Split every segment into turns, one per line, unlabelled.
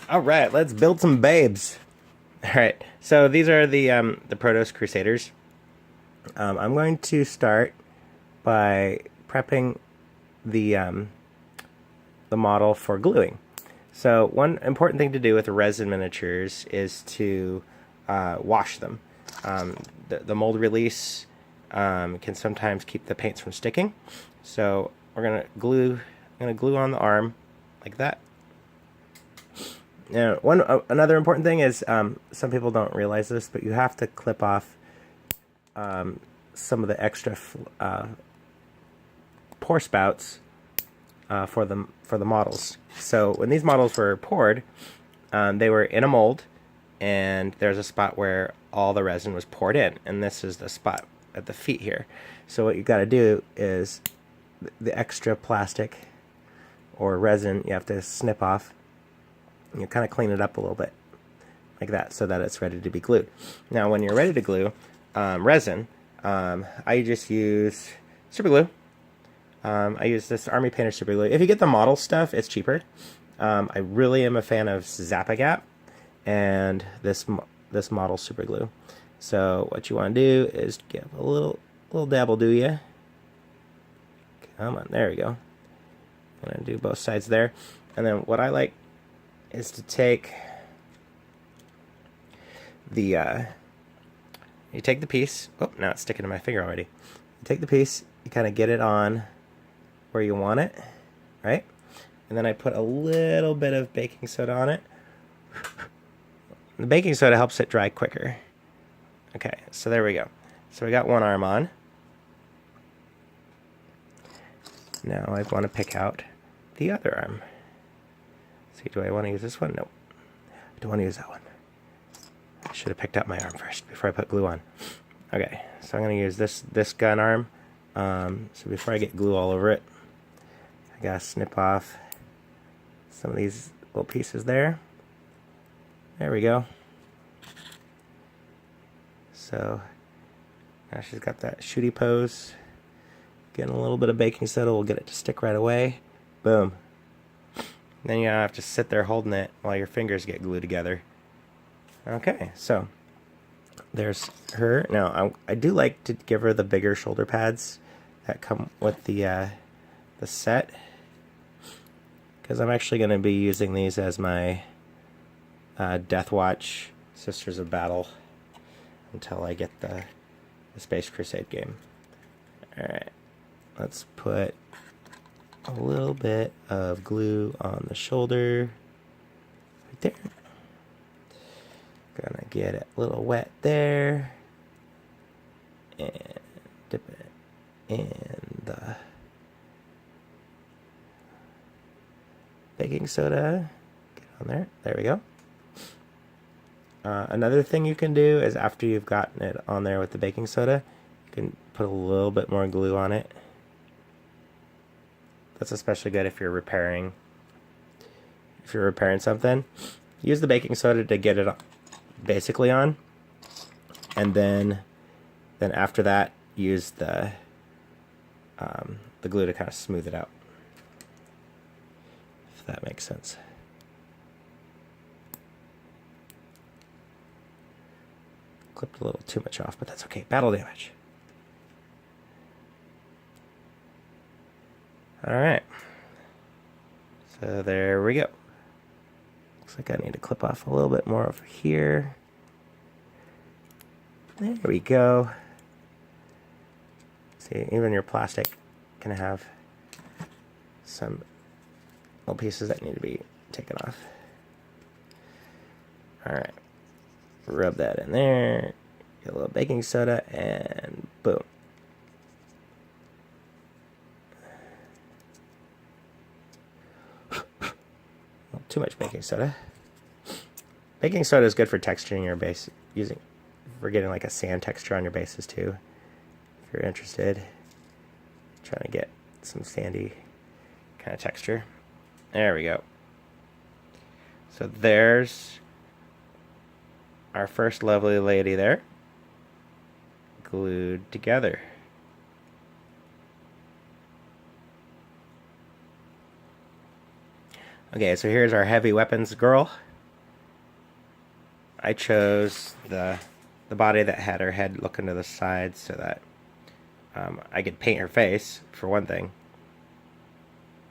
All right, let's build some babes. All right, so these are the Prodos Crusaders. I'm going to start by prepping the model for gluing. So one important thing to do with resin miniatures is to wash them. The mold release can sometimes keep the paints from sticking. So we're gonna glue. I'm gonna glue on the arm like that. Now, another important thing is some people don't realize this, but you have to clip off some of the extra pour spouts for the models. So when these models were poured, they were in a mold, and there's a spot where all the resin was poured in, and this is the spot at the feet here. So what you got to do is the extra plastic or resin you have to snip off. And you kind of clean it up a little bit like that so that it's ready to be glued. Now when you're ready to glue resin, I just use super glue. I use this Army Painter super glue. If you get the model stuff, it's cheaper. I really am a fan of Zap-A-Gap and this model super glue. So what you want to do is give a little dabble, do ya? Come on, there we go. I'm gonna do both sides there, and then what I like is to take the you take the piece. Oh, now it's sticking to my finger already. You take the piece, you kind of get it on where you want it, right? And then I put a little bit of baking soda on it. The baking soda helps it dry quicker. Okay, so there we go. So we got one arm on. Now I want to pick out the other arm. See, do I want to use this one? No, I don't want to use that one. I should have picked out my arm first before I put glue on. Okay, so I'm going to use this gun arm. So before I get glue all over it, I gotta snip off some of these little pieces there. There we go. So now she's got that shooty pose. Getting a little bit of baking soda will get it to stick right away. Boom. Then you don't have to sit there holding it while your fingers get glued together. Okay, so there's her. Now I do like to give her the bigger shoulder pads that come with the set, because I'm actually going to be using these as my Death Watch Sisters of Battle until I get the Space Crusade game. Alright, let's put a little bit of glue on the shoulder right there. Gonna get it a little wet there and dip it in the baking soda. Get on there. There we go. Another thing you can do is after you've gotten it on there with the baking soda, you can put a little bit more glue on it. That's especially good if you're repairing. If you're repairing something, use the baking soda to get it basically on, and then after that, use the glue to kind of smooth it out. If that makes sense. Clipped a little too much off, but that's okay. Battle damage. Alright. So there we go. Looks like I need to clip off a little bit more over here. There we go. See, even your plastic can have some little pieces that need to be taken off. Alright. Rub that in there. Get a little baking soda and boom. Too much baking soda. Baking soda is good for texturing your base, for getting like a sand texture on your bases too. If you're interested, trying to get some sandy kind of texture. There we go. So there's our first lovely lady there, glued together. Okay, so here's our heavy weapons girl. I chose the body that had her head looking to the side so that I could paint her face, for one thing.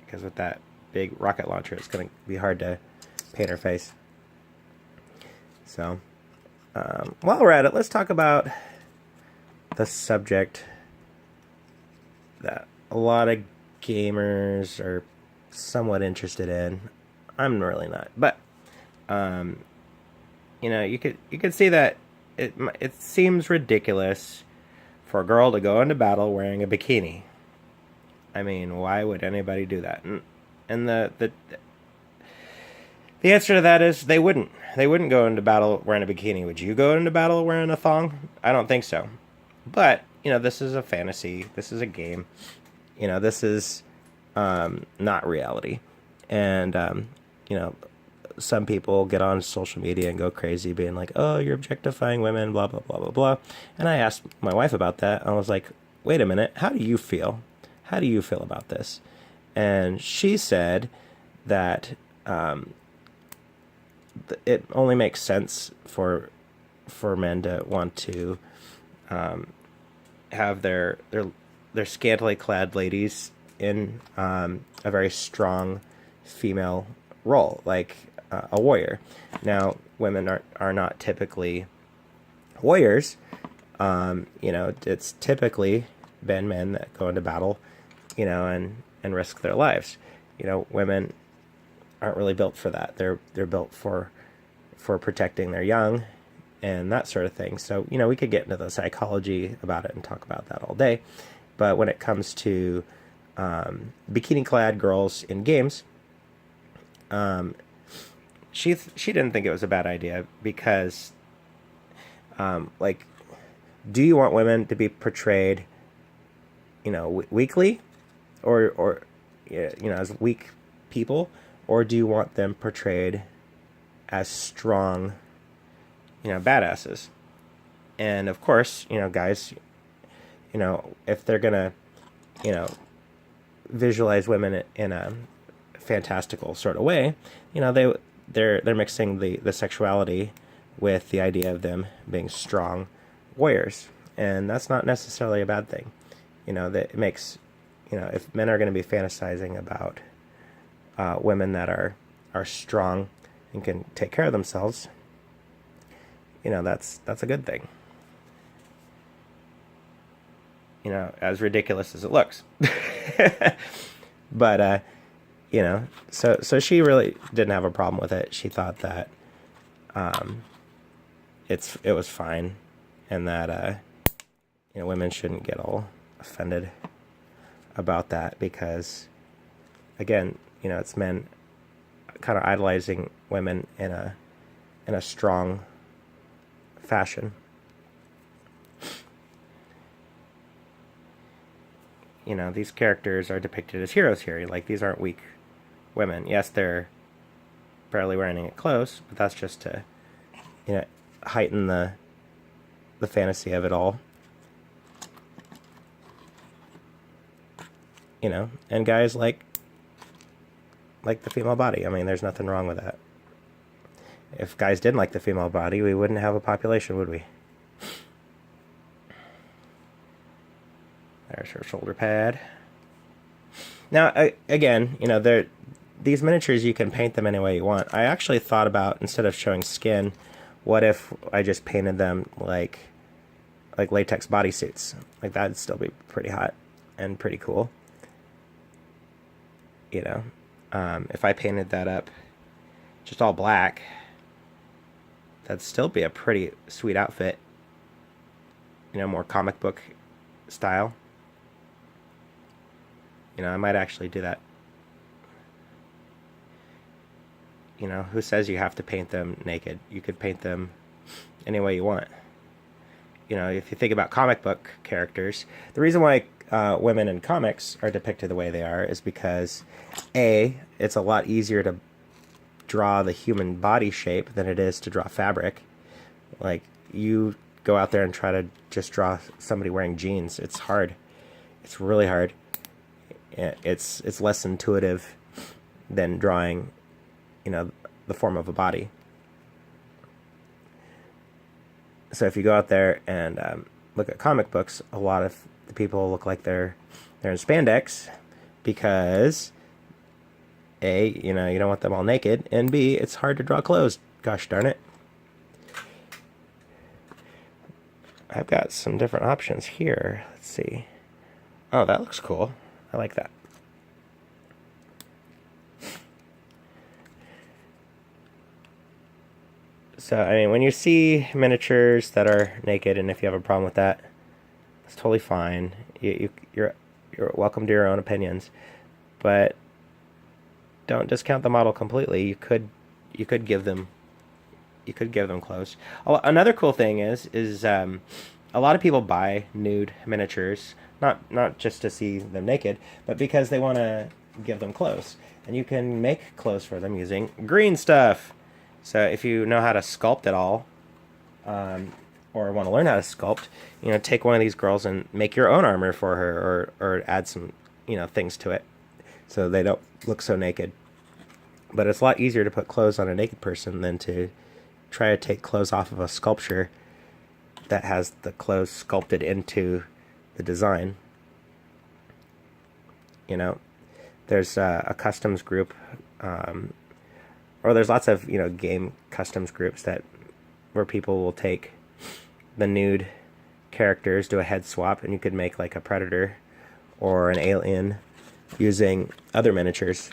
Because with that big rocket launcher, it's going to be hard to paint her face. So, while we're at it, let's talk about the subject that a lot of gamers are somewhat interested in. I'm really not, but you know, you could see that it seems ridiculous for a girl to go into battle wearing a bikini. I mean, why would anybody do that? And the answer to that is they wouldn't. They wouldn't go into battle wearing a bikini. Would you go into battle wearing a thong? I don't think so. But, you know, this is a fantasy. This is a game. You know, this is not reality. And, you know, some people get on social media and go crazy being like, oh, you're objectifying women, blah, blah, blah, blah, blah. And I asked my wife about that. I was like, wait a minute, how do you feel? How do you feel about this? And she said that it only makes sense for men to want to have their scantily clad ladies in a very strong female role, like a warrior. Now, women are not typically warriors. You know, it's typically been men that go into battle, you know, and risk their lives. You know, women aren't really built for that. They're built for protecting their young and that sort of thing. So, you know, we could get into the psychology about it and talk about that all day. But when it comes to bikini-clad girls in games, she didn't think it was a bad idea because, like, do you want women to be portrayed, you know, weakly, or you know, as weak people, or do you want them portrayed as strong, you know, badasses? And of course, you know, guys, you know, if they're gonna, you know, visualize women in a fantastical sort of way, you know, they're mixing the sexuality with the idea of them being strong warriors, and that's not necessarily a bad thing. You know, that it makes, you know, if men are going to be fantasizing about women that are strong and can take care of themselves, you know, that's a good thing. You know, as ridiculous as it looks. But you know, so she really didn't have a problem with it. She thought that it was fine, and that you know, women shouldn't get all offended about that because, again, you know, it's men kind of idolizing women in a strong fashion. You know, these characters are depicted as heroes here. Like, these aren't weak women. Yes, they're barely wearing any clothes, but that's just to, you know, heighten the fantasy of it all. You know, and guys like the female body. I mean, there's nothing wrong with that. If guys didn't like the female body, we wouldn't have a population, would we? There's her shoulder pad. Now, again, you know, these miniatures, you can paint them any way you want. I actually thought about, instead of showing skin, what if I just painted them like latex bodysuits? Like, that'd still be pretty hot and pretty cool. You know, if I painted that up just all black, that'd still be a pretty sweet outfit. You know, more comic book style. You know, I might actually do that. You know, who says you have to paint them naked? You could paint them any way you want. You know, if you think about comic book characters, the reason why women in comics are depicted the way they are is because, A, it's a lot easier to draw the human body shape than it is to draw fabric. Like, you go out there and try to just draw somebody wearing jeans. It's hard. It's really hard. It's less intuitive than drawing, you know, the form of a body. So if you go out there and look at comic books, a lot of the people look like they're in spandex because A, you don't want them all naked, and B, it's hard to draw clothes. Gosh darn it. I've got some different options here. Let's see. Oh, that looks cool. I like that. So, I mean, when you see miniatures that are naked, and if you have a problem with that, that's totally fine. You're welcome to your own opinions, but don't discount the model completely. You could give them clothes. Another cool thing is a lot of people buy nude miniatures, not just to see them naked, but because they want to give them clothes, and you can make clothes for them using green stuff. So if you know how to sculpt at all, or want to learn how to sculpt, take one of these girls and make your own armor for her, or add some, things to it, so they don't look so naked. But it's a lot easier to put clothes on a naked person than to try to take clothes off of a sculpture that has the clothes sculpted into the design. There's a customs group, or there's lots of game customs groups where people will take the nude characters, do a head swap, and you could make like a predator or an alien using other miniatures.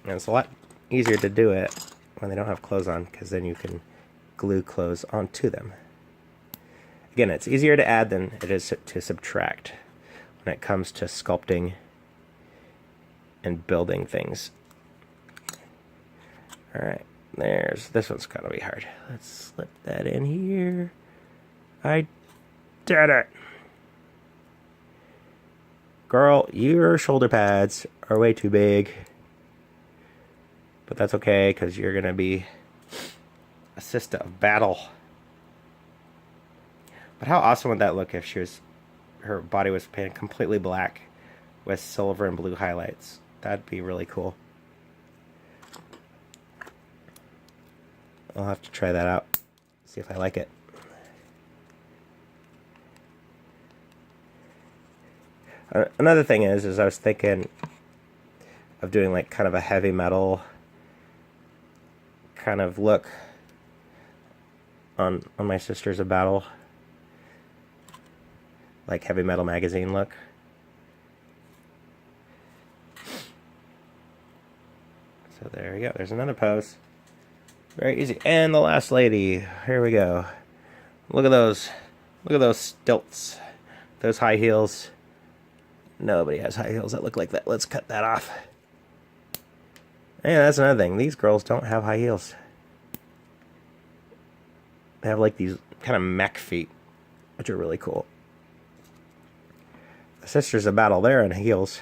And it's a lot easier to do it when they don't have clothes on, because then you can glue clothes onto them. Again, it's easier to add than it is to subtract when it comes to sculpting and building things. Alright, this one's gonna be hard. Let's slip that in here. I did it! Girl, your shoulder pads are way too big. But that's okay, because you're gonna be a sister of battle. But how awesome would that look if her body was painted completely black with silver and blue highlights? That'd be really cool. I'll have to try that out, see if I like it. Another thing is I was thinking of doing like kind of a heavy metal kind of look on my Sisters of Battle, like heavy metal magazine look. So there we go. There's another pose. Very easy. And the last lady. Here we go. Look at those. Look at those stilts. Those high heels. Nobody has high heels that look like that. Let's cut that off. And that's another thing. These girls don't have high heels. They have like these kind of mech feet, which are really cool. The Sisters of Battle, they're in heels.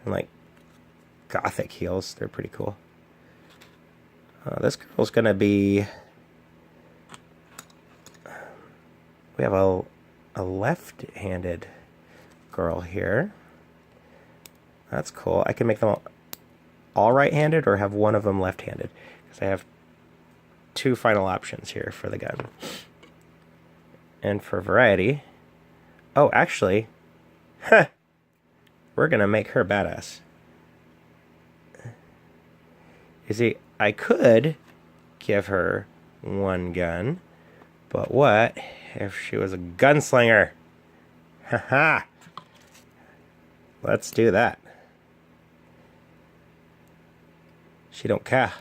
And like gothic heels. They're pretty cool. This girl's gonna be... We have a left-handed girl here. That's cool. I can make them all right-handed or have one of them left-handed, because I have two final options here for the gun. And for variety... Oh, actually... We're gonna make her badass. You see, I could give her one gun, but what if she was a gunslinger? Haha! Let's do that. She don't care.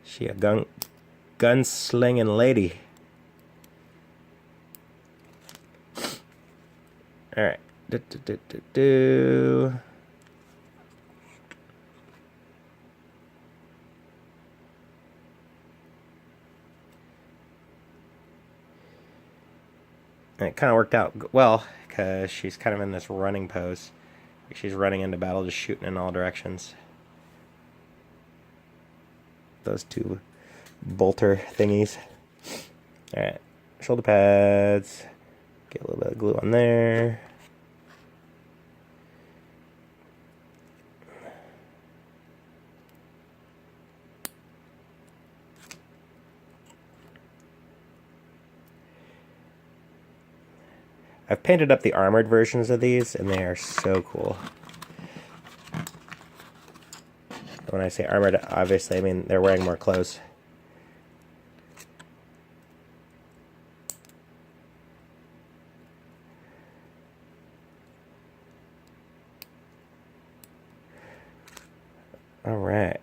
She a gunslinging lady. Alright. And it kind of worked out well, because she's kind of in this running pose. She's running into battle, just shooting in all directions. Those two bolter thingies. Alright, shoulder pads. Get a little bit of glue on there. I've painted up the armored versions of these, and they are so cool. When I say armored, obviously I mean they're wearing more clothes. All right.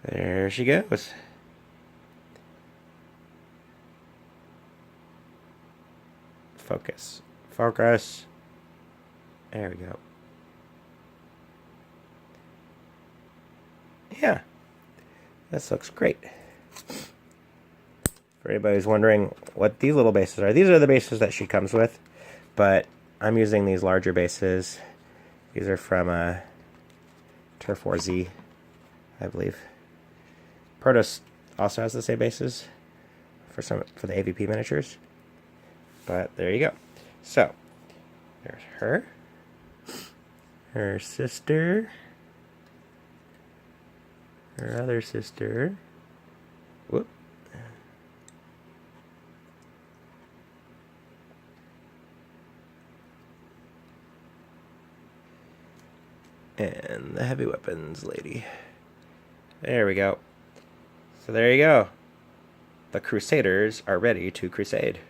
There she goes. Focus. Focus. There we go. Yeah. This looks great. For anybody who's wondering what these little bases are, these are the bases that she comes with, but I'm using these larger bases. These are from Turf War Z, I believe. Prodos also has the same bases for the AVP miniatures. But there you go. So there's her sister, her other sister. Whoop. And the heavy weapons lady. There we go. So there you go. The Crusaders are ready to crusade.